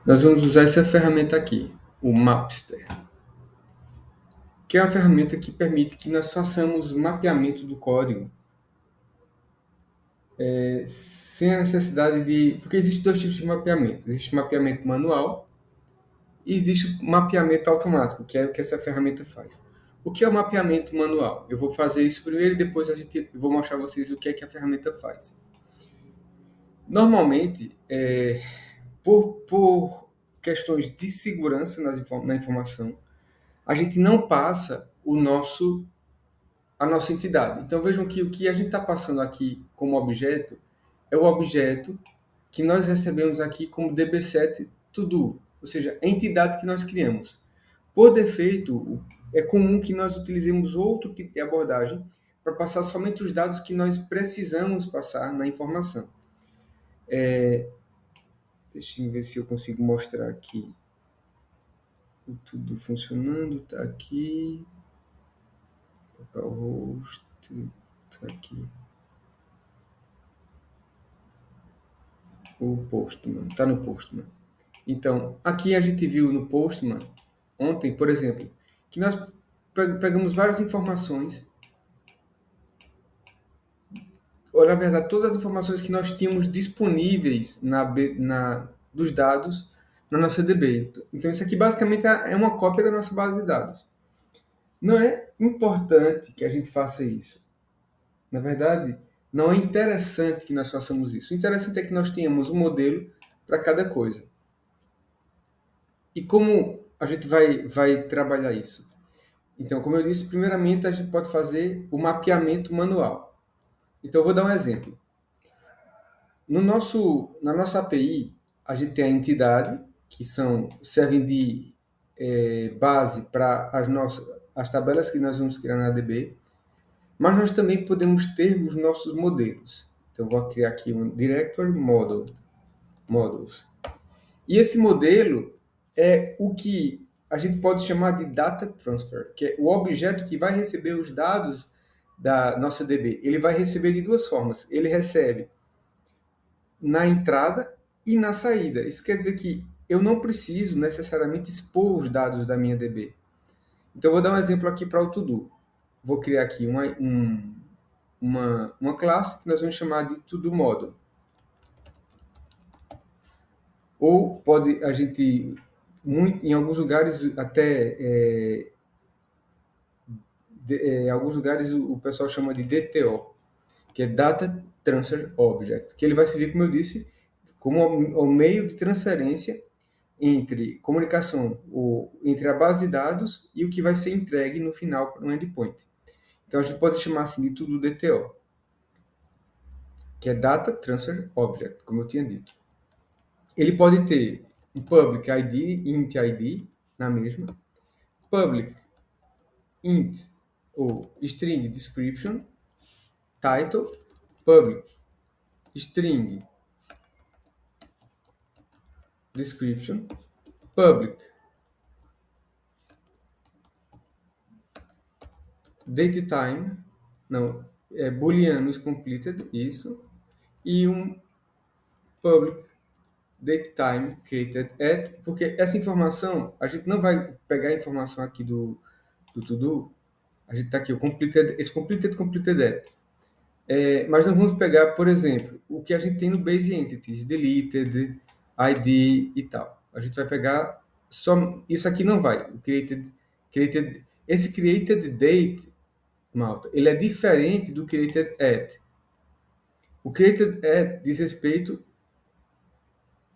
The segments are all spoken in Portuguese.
Nós vamos usar essa ferramenta aqui, o Mapster, que é uma ferramenta que permite que nós façamos o mapeamento do código sem a necessidade de... Porque existem dois tipos de mapeamento. Existe mapeamento manual e existe mapeamento automático, que é o que essa ferramenta faz. O que é o mapeamento manual? Eu vou fazer isso primeiro e depois eu vou mostrar a vocês o que é que a ferramenta faz. Normalmente, por questões de segurança na informação, a gente não passa a nossa entidade. Então vejam que o que a gente está passando aqui como objeto é o objeto que nós recebemos aqui como db7 todo, ou seja, a entidade que nós criamos. Por defeito, é comum que nós utilizemos outro tipo de abordagem para passar somente os dados que nós precisamos passar na informação. Deixa eu ver se eu consigo mostrar aqui tudo funcionando. Está aqui. Localhost. Está aqui. O Postman. Está no Postman. Então, aqui a gente viu no Postman, ontem, por exemplo, que nós pegamos várias informações, ou na verdade, todas as informações que nós tínhamos disponíveis dos dados na nossa DB. Então, isso aqui basicamente é uma cópia da nossa base de dados. Não é importante que a gente faça isso. Na verdade, não é interessante que nós façamos isso. O interessante é que nós tenhamos um modelo para cada coisa. E como a gente vai trabalhar isso? Então, como eu disse, primeiramente a gente pode fazer o mapeamento manual. Então, eu vou dar um exemplo. Na nossa API, a gente tem a entidade, que servem de base para as tabelas que nós vamos criar na DB, mas nós também podemos ter os nossos modelos. Então, eu vou criar aqui um directory models. E esse modelo é o que a gente pode chamar de data transfer, que é o objeto que vai receber os dados da nossa DB. Ele vai receber de duas formas. Ele recebe na entrada e na saída. Isso quer dizer que eu não preciso necessariamente expor os dados da minha DB. Então, eu vou dar um exemplo aqui para o todo. Vou criar aqui uma classe que nós vamos chamar de todo model. Ou pode a gente, em alguns lugares, até em alguns lugares o pessoal chama de DTO, que é Data Transfer Object, que ele vai servir, como eu disse, como o meio de transferência entre comunicação, entre a base de dados e o que vai ser entregue no final para um endpoint. Então a gente pode chamar assim de tudo DTO, que é Data Transfer Object, como eu tinha dito. Ele pode ter um public ID e int ID na mesma, public int ou string description, title, public string description, public date time, não, é booleano is completed, isso, e um public date time created at, porque essa informação, a gente não vai pegar a informação aqui do to-do, a gente está aqui, esse completed at. Mas nós vamos pegar, por exemplo, o que a gente tem no Base Entities, deleted, ID e tal. A gente vai pegar só isso aqui não vai. O esse created date, malta, ele é diferente do created at. O created at diz respeito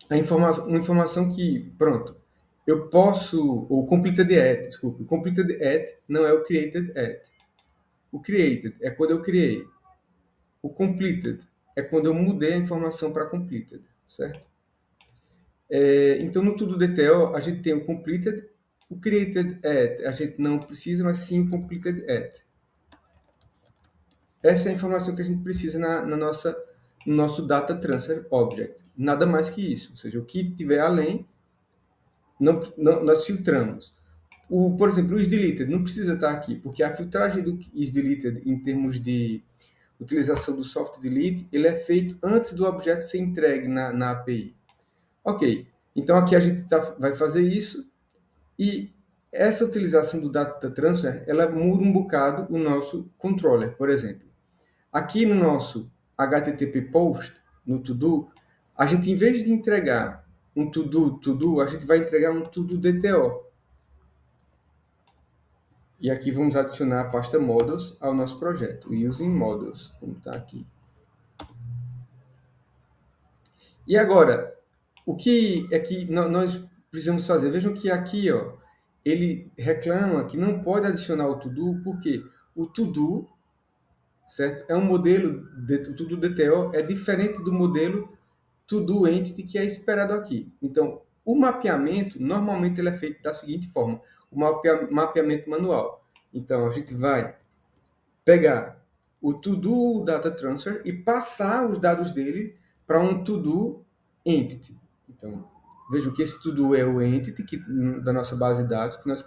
a uma informação que, pronto, eu posso, ou completed at, desculpe, o completed at não é o created at. O created é quando eu criei. O completed é quando eu mudei a informação para completed, certo? Então, no tudo DTO, a gente tem o completed, o created at, a gente não precisa, mas sim o completed at. Essa é a informação que a gente precisa no nosso Data Transfer Object. Nada mais que isso. Ou seja, o que tiver além, nós filtramos. Por exemplo, o isDeleted não precisa estar aqui, porque a filtragem do isDeleted em termos de utilização do soft delete, ele é feito antes do objeto ser entregue na API. Ok, Então, aqui a gente vai fazer isso e essa utilização do data transfer, ela muda um bocado o nosso controller, por exemplo. Aqui no nosso HTTP post, no to-do, a gente, em vez de entregar um to-do, a gente vai entregar um to-do DTO. E aqui vamos adicionar a pasta models ao nosso projeto, using models, como está aqui. E agora, o que é que nós precisamos fazer? Vejam que aqui, ó, ele reclama que não pode adicionar o to-do, porque o to-do, certo? É um modelo, o to-do DTO é diferente do modelo to-do entity que é esperado aqui. Então, o mapeamento, normalmente ele é feito da seguinte forma, o mapeamento manual. Então, a gente vai pegar o to-do data transfer e passar os dados dele para um to-do entity. Então, vejam que esse to-do é o entity da nossa base de dados, que nós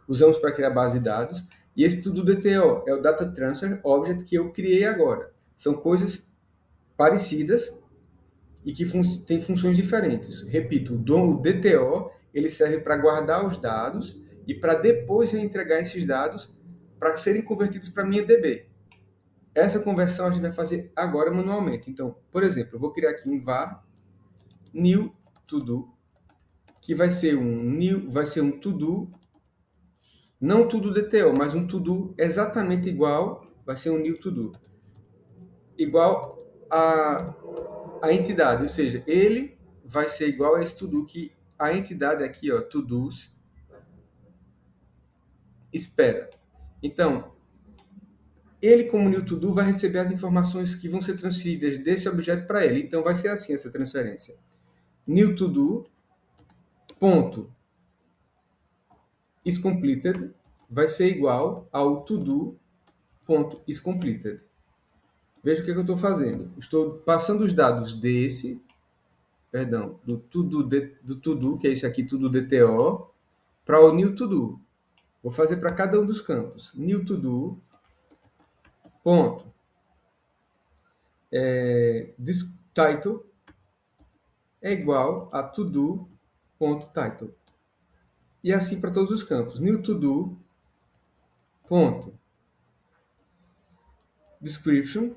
usamos para criar base de dados, e esse to-do DTO é o data transfer object que eu criei agora. São coisas parecidas e que têm funções diferentes. Repito, o DTO ele serve para guardar os dados e para depois eu entregar esses dados para serem convertidos para minha DB. Essa conversão a gente vai fazer agora manualmente. Então, por exemplo, eu vou criar aqui um var new to-do, que vai ser um to-do, não to-do DTO, mas um to-do exatamente igual, vai ser um new to-do, igual a entidade, ou seja, ele vai ser igual a esse to-do que a entidade aqui, ó, to-dos, espera. Então, ele, como new to-do, vai receber as informações que vão ser transferidas desse objeto para ele. Então, vai ser assim essa transferência. New to-do, ponto, isCompleted, vai ser igual ao to-do, ponto, isCompleted. Veja o que eu estou fazendo. Estou passando os dados do to-do, que é esse aqui, to-do DTO, para o new to-do. Vou fazer para cada um dos campos. New to-do, ponto, title é igual a to-do, ponto, title. E assim para todos os campos. New to-do, ponto, description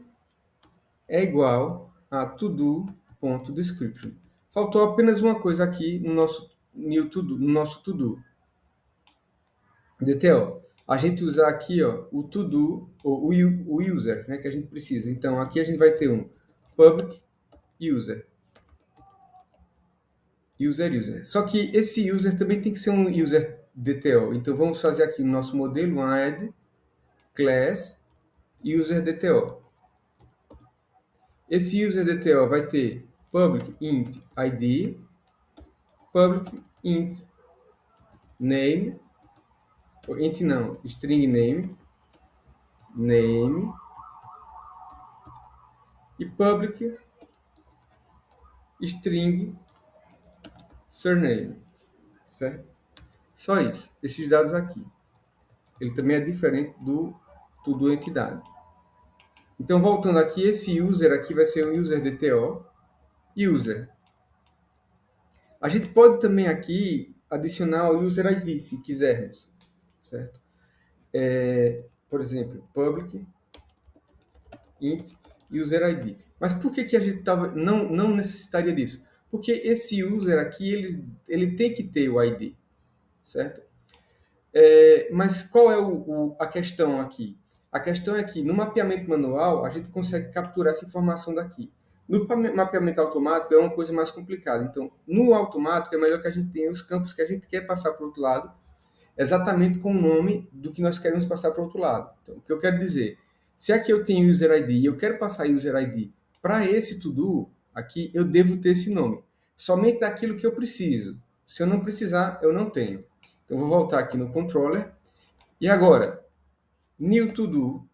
é igual a to-do, ponto, description. Faltou apenas uma coisa aqui no nosso new to-do, no nosso to-do. DTO. A gente usar aqui, ó, o to-do, ou o user, né, que a gente precisa. Então, aqui a gente vai ter um public user. User. Só que esse user também tem que ser um user DTO. Então, vamos fazer aqui no nosso modelo um add class user DTO. Esse user DTO vai ter public int id, public int name, int não, string name e public string surname, certo? Só isso, esses dados aqui. Ele também é diferente do to-do entidade. Então, voltando aqui, esse user aqui vai ser um user DTO, user. A gente pode também aqui adicionar o user ID, se quisermos, certo? Por exemplo, public int user ID. Mas por que a gente não necessitaria disso? Porque esse user aqui, ele tem que ter o ID, certo? Mas qual é a questão aqui? A questão é que no mapeamento manual, a gente consegue capturar essa informação daqui. No mapeamento automático é uma coisa mais complicada. Então, no automático é melhor que a gente tenha os campos que a gente quer passar para o outro lado, exatamente com o nome do que nós queremos passar para o outro lado. Então, o que eu quero dizer, se aqui eu tenho user ID e eu quero passar user ID para esse to-do, aqui eu devo ter esse nome. Somente aquilo que eu preciso. Se eu não precisar, eu não tenho. Então, vou voltar aqui no controller. E agora, new to-do,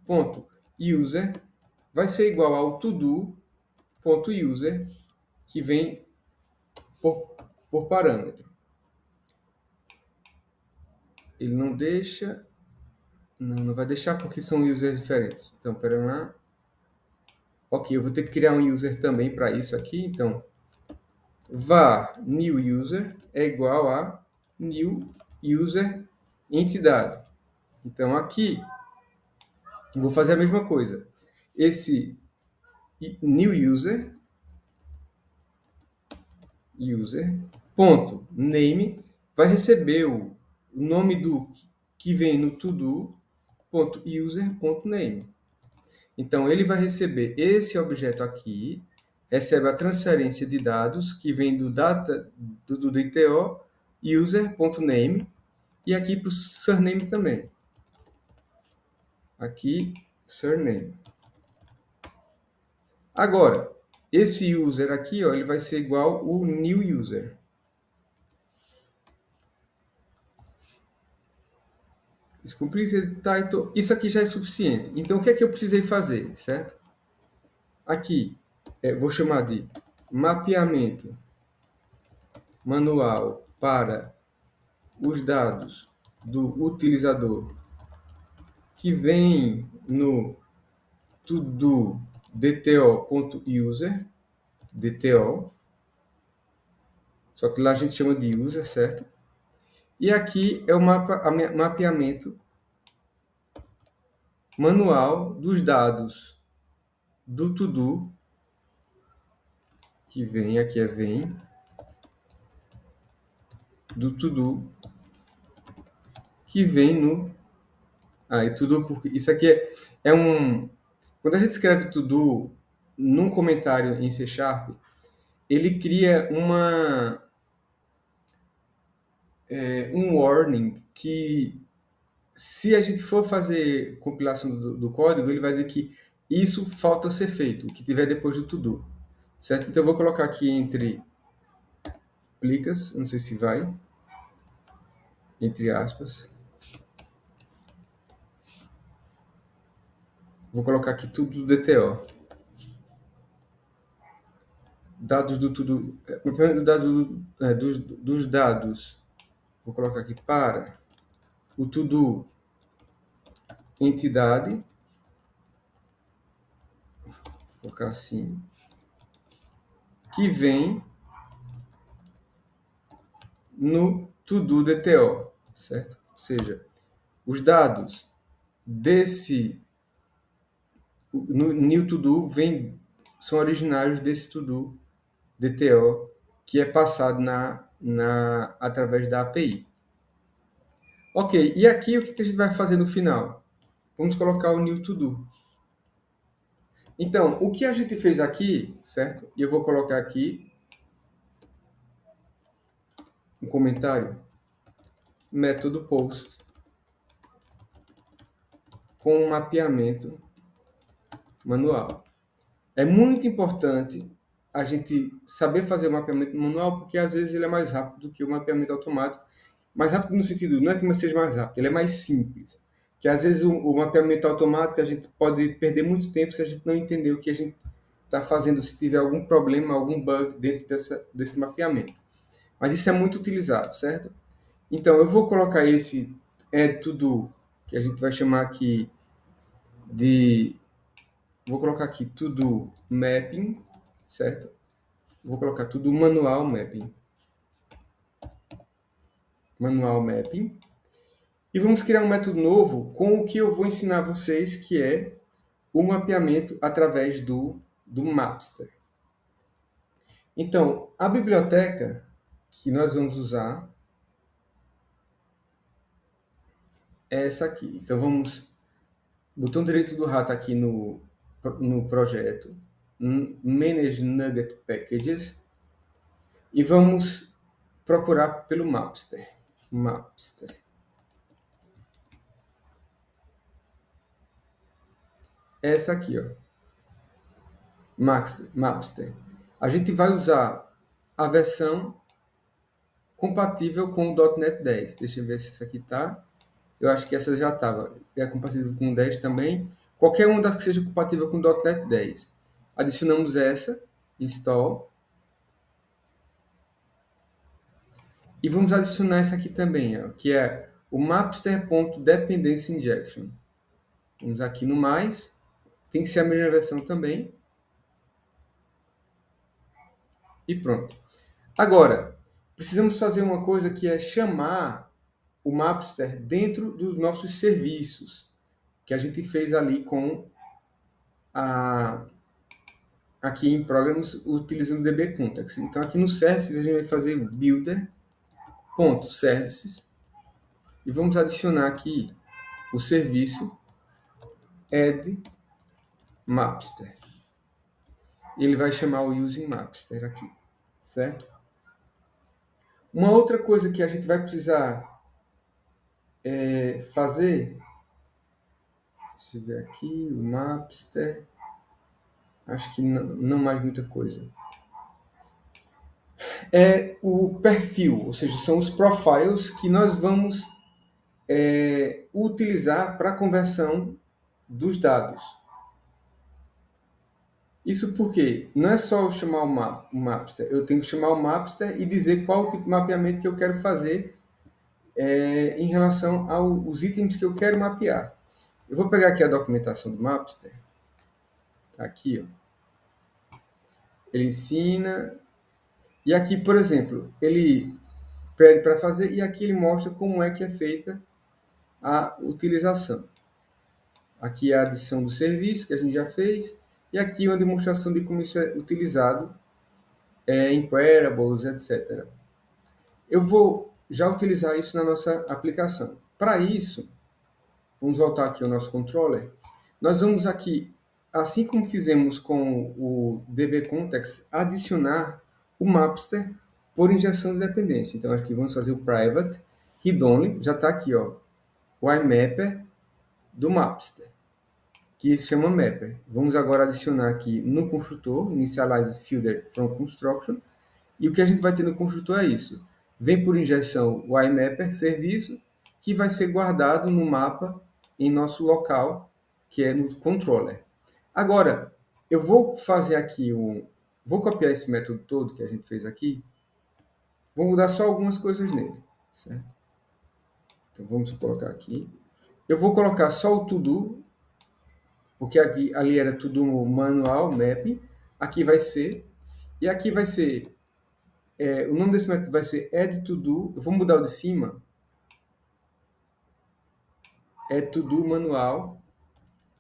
ponto, user, vai ser igual ao to-do, ponto, user, que vem por parâmetro. Ele não deixa... Não vai deixar porque são users diferentes. Então, pera lá. Ok, eu vou ter que criar um user também para isso aqui. Então, var new user é igual a new user entidade. Então, aqui, eu vou fazer a mesma coisa. Esse new user, ponto, name, vai receber o nome do que vem no todo, ponto, user, ponto, name. Então, ele vai receber esse objeto aqui, recebe a transferência de dados que vem do data do DTO, user.name, e aqui para o surname também. Aqui, surname. Agora, esse user aqui, ó, ele vai ser igual o new user. Is completed title. Isso aqui já é suficiente. Então, o que é que eu precisei fazer, certo? Aqui, vou chamar de mapeamento manual para os dados do utilizador que vem no todo dto.user, dto, só que lá a gente chama de user, certo? E aqui é o mapeamento manual dos dados do to-do, que vem, aqui é vem, do to-do, que vem no... Ah, e to-do, porque isso aqui é um... Quando a gente escreve to-do num comentário em C Sharp, ele cria um warning que, se a gente for fazer compilação do código, ele vai dizer que isso falta ser feito, o que tiver depois do to-do. Certo? Então, eu vou colocar aqui entre plicas, não sei se vai, entre aspas. Vou colocar aqui tudo do DTO. Dados do tudo, dos dados. Vou colocar aqui para o to-do entidade. Vou colocar assim. Que vem no to-do DTO, certo? Ou seja, os dados desse no new to-do são originários desse to-do DTO que é passado através da API. Ok, e aqui o que a gente vai fazer no final? Vamos colocar o new to-do. Então, o que a gente fez aqui, certo? E eu vou colocar aqui um comentário, método post, com um mapeamento manual. É muito importante a gente saber fazer o mapeamento manual, porque às vezes ele é mais rápido do que o mapeamento automático. Mais rápido no sentido, não é que seja mais rápido, ele é mais simples. Que às vezes o mapeamento automático a gente pode perder muito tempo se a gente não entender o que a gente está fazendo, se tiver algum problema, algum bug dentro desse mapeamento. Mas isso é muito utilizado, certo? Então, eu vou colocar esse add to do, que a gente vai chamar aqui de... Vou colocar aqui to do mapping, certo? Vou colocar tudo manual mapping. Manual mapping. E vamos criar um método novo com o que eu vou ensinar vocês, que é o mapeamento através do Mapster. Então, a biblioteca que nós vamos usar é essa aqui. Então, vamos... Botão direito do rato aqui no projeto. Manage Nugget Packages. E vamos procurar pelo Mapster. Mapster. Essa aqui, ó. Mapster. A gente vai usar a versão compatível com o .NET 10. Deixa eu ver se isso aqui tá. Eu acho que essa já estava. É compatível com o 10 também. Qualquer uma das que seja compatível com o .NET 10. Adicionamos essa, install. E vamos adicionar essa aqui também, ó, que é o Mapster.Dependency Injection. Vamos aqui no mais. Tem que ser a mesma versão também. E pronto. Agora, precisamos fazer uma coisa que é chamar o Mapster dentro dos nossos serviços, que a gente fez ali com aqui em Programs utilizando o DB Context. Então, aqui no Services, a gente vai fazer builder.services e vamos adicionar aqui o serviço add Mapster. Ele vai chamar o using Mapster aqui, certo? Uma outra coisa que a gente vai precisar fazer, deixa eu ver aqui, o Mapster, acho que não mais muita coisa. É o perfil, ou seja, são os profiles que nós vamos utilizar para a conversão dos dados. Isso porque não é só eu chamar o Mapster, eu tenho que chamar o Mapster e dizer qual o tipo de mapeamento que eu quero fazer em relação aos itens que eu quero mapear. Eu vou pegar aqui a documentação do Mapster. Tá aqui, ó. Ele ensina. E aqui, por exemplo, ele pede para fazer e aqui ele mostra como é que é feita a utilização. Aqui é a adição do serviço, que a gente já fez. E aqui uma demonstração de como isso é utilizado em Parables, etc. Eu vou já utilizar isso na nossa aplicação. Para isso, vamos voltar aqui ao nosso controller. Nós vamos aqui, assim como fizemos com o DB Context, adicionar o Mapster por injeção de dependência. Então, aqui vamos fazer o private read-only, já está aqui, ó, o IMapper do Mapster, que se chama Mapper. Vamos agora adicionar aqui no construtor, initialize filter from construction, e o que a gente vai ter no construtor é isso. Vem por injeção o IMapper serviço, que vai ser guardado no mapa em nosso local, que é no controller. Agora, eu vou fazer aqui vou copiar esse método todo que a gente fez aqui, vou mudar só algumas coisas nele, certo? Então, vamos colocar aqui. Eu vou colocar só o to-do, porque aqui, ali era to-do manual, mapping. Aqui vai ser, e aqui vai ser, o nome desse método vai ser add to-do. Eu vou mudar o de cima, add to-do manual,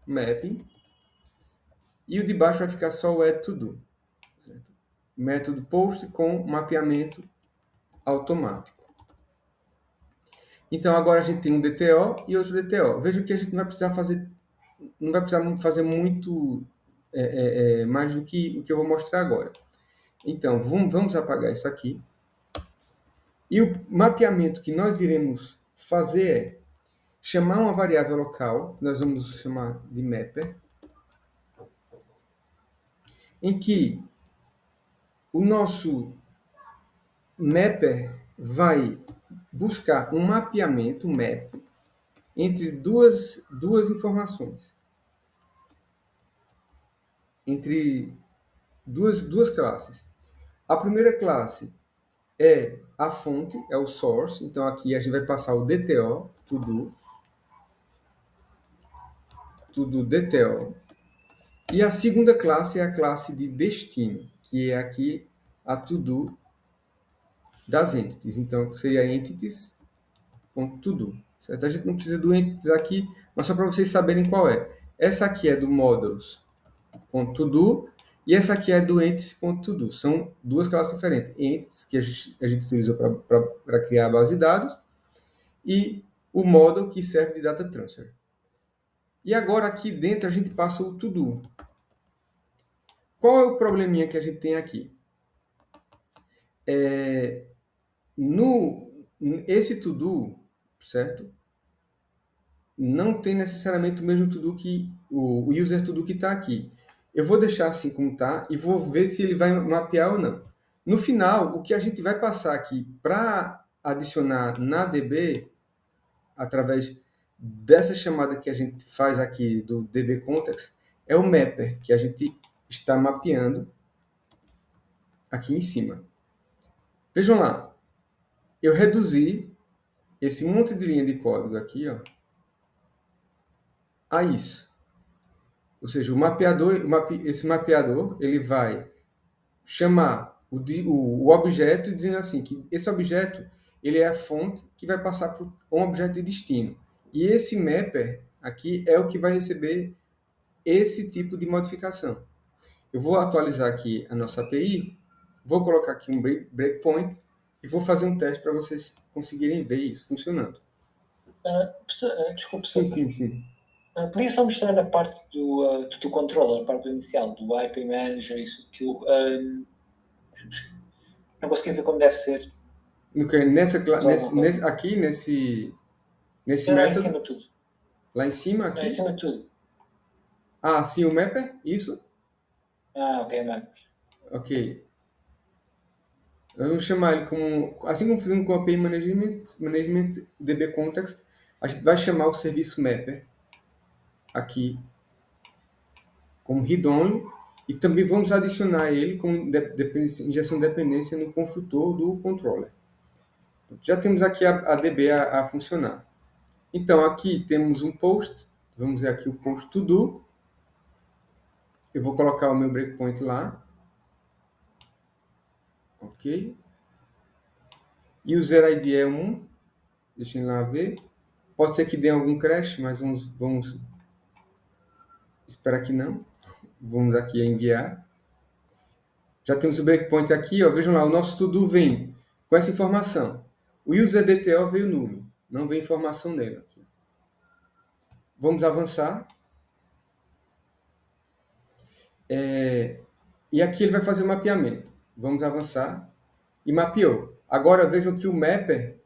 mapping. E o de baixo vai ficar só o add to-do. Método post com mapeamento automático. Então, agora a gente tem um DTO e outro DTO. Veja que a gente não vai precisar fazer muito mais do que o que eu vou mostrar agora. Então, vamos apagar isso aqui. E o mapeamento que nós iremos fazer é chamar uma variável local, que nós vamos chamar de mapper, em que o nosso mapper vai buscar um mapeamento, um map, entre duas informações. Entre duas classes. A primeira classe é a fonte, é o source. Então, aqui a gente vai passar o DTO, tudo DTO. E a segunda classe é a classe de destino, que é aqui a to-do das entities. Então, seria entities.todo. Certo? A gente não precisa do entities aqui, mas só para vocês saberem qual é. Essa aqui é do models.todo e essa aqui é do entities.todo. São duas classes diferentes. Entities, que a gente utilizou para criar a base de dados, e o model, que serve de data transfer. E agora aqui dentro a gente passa o to-do. Qual é o probleminha que a gente tem aqui? Esse to-do, certo? Não tem necessariamente o mesmo to-do que o user to-do que está aqui. Eu vou deixar assim como está e vou ver se ele vai mapear ou não. No final, o que a gente vai passar aqui para adicionar na DB, através dessa chamada que a gente faz aqui do DB Context, é o mapper, que a gente está mapeando aqui em cima. Vejam lá, eu reduzi esse monte de linha de código aqui, ó, a isso. Ou seja, esse mapeador ele vai chamar o objeto dizendo assim, que esse objeto ele é a fonte que vai passar para um objeto de destino. E esse mapper aqui é o que vai receber esse tipo de modificação. Eu vou atualizar aqui a nossa API, vou colocar aqui um breakpoint e vou fazer um teste para vocês conseguirem ver isso funcionando. Desculpe, Sim, só. sim, sim. Podia só mostrar a parte do controller, a parte inicial, do IP Manager, isso que eu não consegui ver como deve ser. No que, Só alguma coisa. aqui, nesse Lá em cima método, de tudo. lá em cima, Lá em aqui. cima de tudo. Ah, sim, o mapper, isso. Ok, mano. Ok. Vamos chamar ele como, assim como fizemos com o API Management DB Context, a gente vai chamar o serviço mapper aqui como read-only e também vamos adicionar ele como injeção de dependência no construtor do controller. Já temos aqui a DB a funcionar. Então, aqui temos um post, vamos ver aqui o post to do, eu vou colocar o meu breakpoint lá, ok? User ID é 1, deixa eu lá ver. Pode ser que dê algum crash, mas vamos esperar que não. Vamos aqui enviar. Já temos o breakpoint aqui, ó. Vejam lá, o nosso to-do vem com essa informação. O user DTO veio nulo, não vem informação nele aqui. Vamos avançar. E aqui ele vai fazer o mapeamento. Vamos avançar. E mapeou. Agora vejam que o mapper,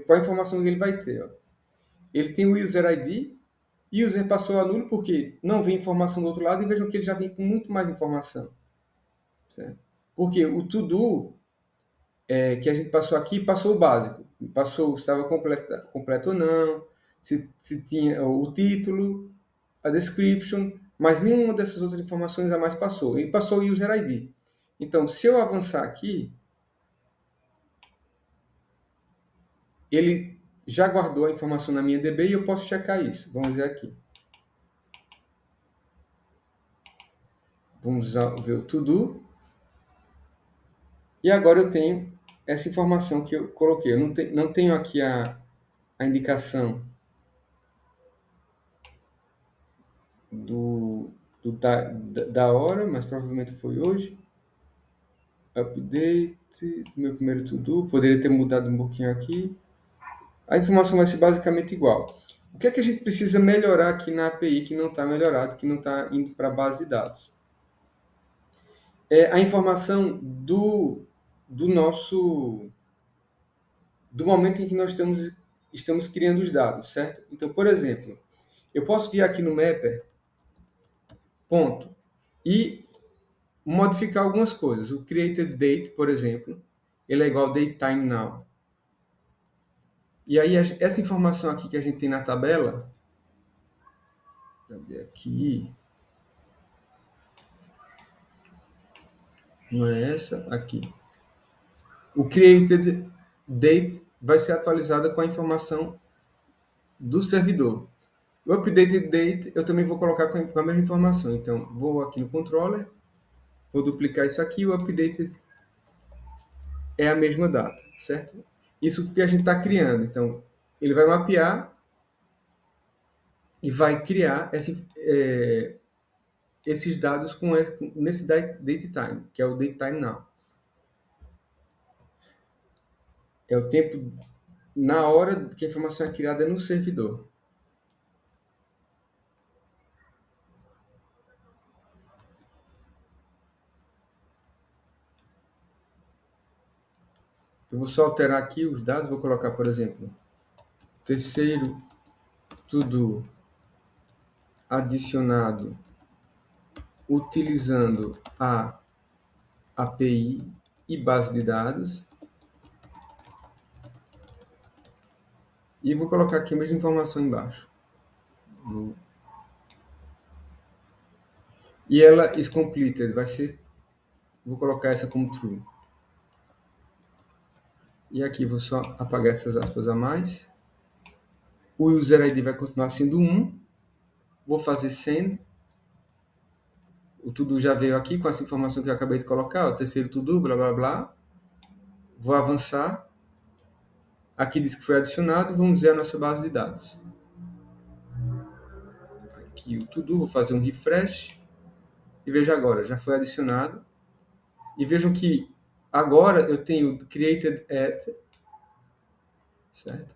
qual a informação que ele vai ter? Ó. Ele tem o user ID, user passou a nulo porque não vem informação do outro lado, e vejam que ele já vem com muito mais informação. Certo? Porque o to-do que a gente passou aqui, passou o básico. Passou se estava completo ou não, se tinha o título, a description, mas nenhuma dessas outras informações a mais passou. E passou o user ID. Então, se eu avançar aqui, ele já guardou a informação na minha DB e eu posso checar isso. Vamos ver aqui. Vamos ver o to-do. E agora eu tenho essa informação que eu coloquei. Eu não tenho aqui a indicação da hora, mas provavelmente foi hoje. Update, meu primeiro to-do, poderia ter mudado um pouquinho aqui. A informação vai ser basicamente igual. O que é que a gente precisa melhorar aqui na API que não está melhorado, que não está indo para a base de dados? É a informação do nosso do momento em que nós estamos criando os dados, certo? Então, por exemplo, eu posso vir aqui no Mapper, ponto, e modificar algumas coisas. O created date, por exemplo, ele é igual ao datetime now. E aí, essa informação aqui que a gente tem na tabela, cadê aqui? Não é essa? Aqui. O created date vai ser atualizada com a informação do servidor. O updated date eu também vou colocar com a mesma informação. Então, vou aqui no controller, vou duplicar isso aqui, o updated é a mesma data, certo? Isso que a gente está criando. Então, ele vai mapear e vai criar esses dados nesse date time, que é o date time now. É o tempo na hora que a informação é criada no servidor. Eu vou só alterar aqui os dados, vou colocar, por exemplo, terceiro to-do adicionado utilizando a API e base de dados. E vou colocar aqui a mesma informação embaixo. E ela is completed, vai ser, vou colocar essa como true. E aqui vou só apagar essas aspas a mais. O user ID vai continuar sendo 1. Vou fazer send. O to-do já veio aqui com essa informação que eu acabei de colocar, o terceiro to-do, blá, blá, blá. Vou avançar. Aqui diz que foi adicionado, vamos ver a nossa base de dados. Aqui o to-do, vou fazer um refresh. E veja agora, já foi adicionado. E vejam que agora eu tenho created at, certo?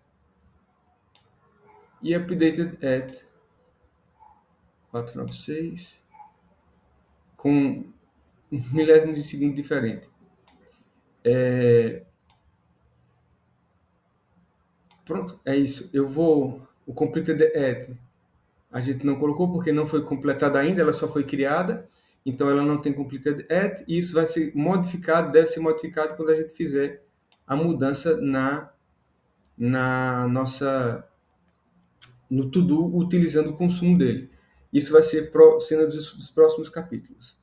E updated at 496 com um milésimo de segundo diferente. Pronto, é isso. Eu vou... O completed at a gente não colocou porque não foi completada ainda, ela só foi criada. Então ela não tem completed at. E isso vai ser modificado, deve ser modificado quando a gente fizer a mudança na nossa... no to-do, utilizando o consumo dele. Isso vai ser cena dos próximos capítulos.